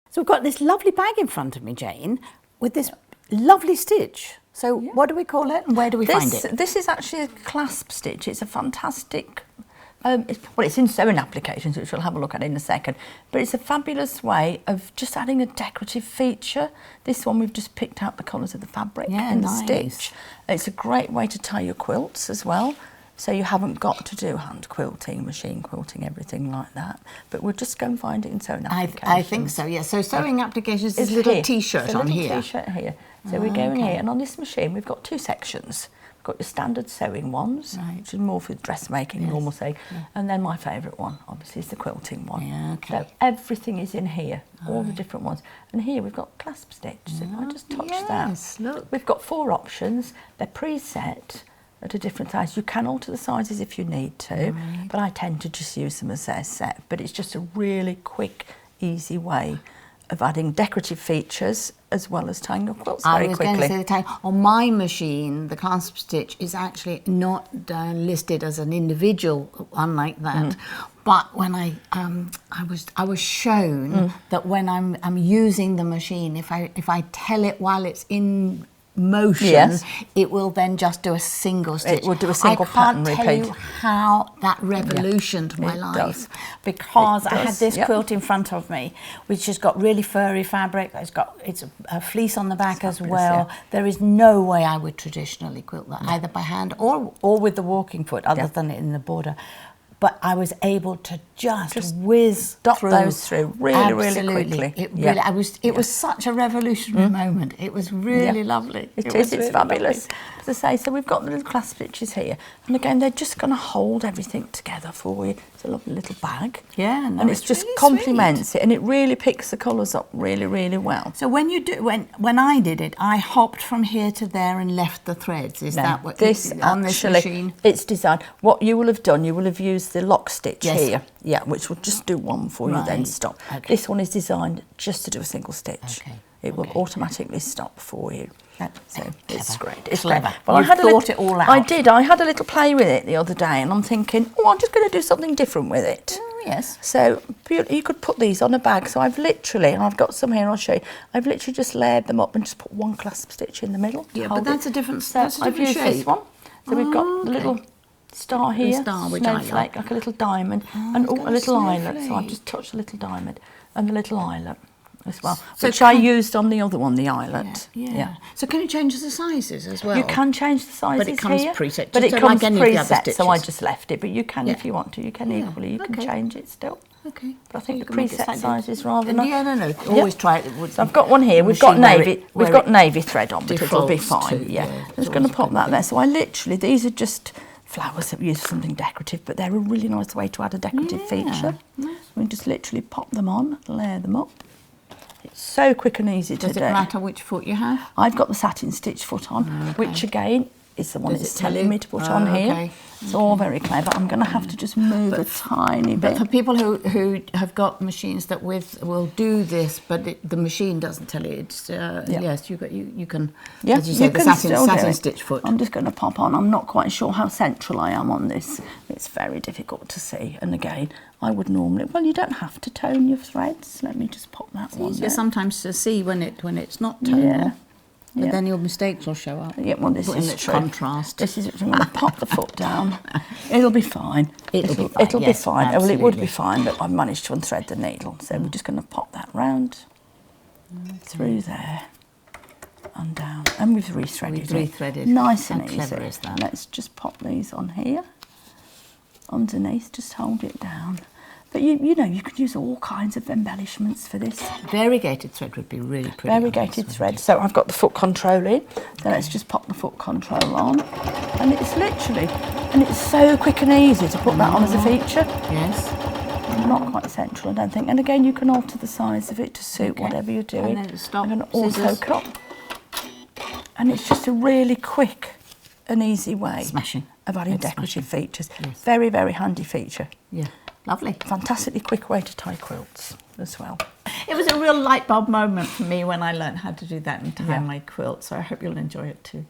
So we've got this lovely bag in front of me, Jayne, with this lovely stitch. So what do we call it and where do we find it? This is actually a clasp stitch. It's a fantastic, it's in sewing applications, which we'll have a look at in a second, but it's a fabulous way of just adding a decorative feature. This one we've just picked out the colours of the fabric and the stitch. It's a great way to tie your quilts as well. So you haven't got to do hand quilting, machine quilting, everything like that. But we'll just go and find it in sewing applications. I think so, yeah. So sewing applications is a little T-shirt on here. T-shirt here. So we go in here, and on this machine we've got two sections. We've got your standard sewing ones, which is more for dressmaking, normal sewing, and then my favourite one, obviously, is the quilting one. Yeah, okay. So everything is in here, all the different ones. And here we've got clasp stitch. So if I just touch that, look. We've got 4 options. They're preset at a different size. You can alter the sizes if you need to, but I tend to just use them as they're set. But it's just a really quick, easy way of adding decorative features as well as tying your quilts very quickly. I was going to say on my machine, the clasp stitch is actually not listed as an individual, unlike that. But when I was shown that when I'm using the machine, if I tell it while it's in motion, it will then just do a single stitch. It will do a single pattern repeat. I can't tell you how that revolutioned my life, because I had this quilt in front of me, which has got really furry fabric. It's a fleece on the back as well. There is no way I would traditionally quilt that, either by hand or with the walking foot, other than in the border. But I was able to just whiz through those through really quickly. It was such a revolutionary moment. It was really lovely. It's fabulous. As I say, so we've got the little clasp stitches here, and again they're just going to hold everything together for you. It's a lovely little bag. Yeah, no, and it just really complements it, and it really picks the colours up really well. So when you do, when I did it, I hopped from here to there and left the threads. Is that what this on this machine? It's designed. What you will have done, you will have used the lock stitch here, which will just do one for you, then stop. This one is designed just to do a single stitch. It will automatically stop for you. So it's great. It's clever. Well, I had thought it all out. I did. I had a little play with it the other day, and I'm thinking, I'm just going to do something different with it. Oh, yes. So you could put these on a bag. So I've literally, and I've got some here, I'll show you. I've literally just layered them up and just put one clasp stitch in the middle. Yeah, but that's a different. So I've used this one. So we've got the little star here, snowflake, like a little diamond, and a little eyelet. So I've just touched the little diamond and the little eyelet as well, which I used on the other one, the eyelet. Yeah. So can you change the sizes as well? You can change the sizes, but it comes here, preset. But it comes like preset, so I just left it. But you can, if you want to, you can equally. You can change it still. Okay. But I think the preset size is rather nice. Yeah, no. Always try it. So I've got one here. We've got navy thread on, but it'll be fine. I'm just going to pop that there. So I literally, these are just flowers that we use for something decorative, but they're a really nice way to add a decorative feature. We just literally pop them on, layer them up. It's so quick and easy to do. Does it matter which foot you have? I've got the satin stitch foot on, which again is the one it's telling me to put on here. It's all very clever. I'm going to have to just move a tiny bit. But for people who have got machines that will do this, but the machine doesn't tell you. It's yes, you can. As you say, the satin stitch foot. I'm just going to pop on. I'm not quite sure how central I am on this. It's very difficult to see. And again, I would normally. Well, you don't have to tone your threads. Let me just pop that one. It's easier sometimes to see when it's not toned. Yeah. But then your mistakes will show up. Yeah, well, this is true. Contrast. This is. I'm going to pop the foot down. It'll be fine. It'll be fine. Well, it would be fine, but I've managed to unthread the needle. So we're just going to pop that round through there and down, and we've rethreaded. Nice and easy. How clever is that? Let's just pop these on here, underneath. Just hold it down. But you know, you could use all kinds of embellishments for this. Variegated thread would be really pretty. Variegated thread. So I've got the foot control in. So let's just pop the foot control on. And it's literally, and it's so quick and easy to put that on as a feature. Yes. Not quite central, I don't think. And again, you can alter the size of it to suit whatever you're doing. And then stop. I'm going to also cut. And it's just a really quick and easy way of adding decorative features. Yes. Very, very handy feature. Yeah. Lovely. Fantastically quick way to tie quilts as well. It was a real light bulb moment for me when I learned how to do that and tie my quilt, so I hope you'll enjoy it too.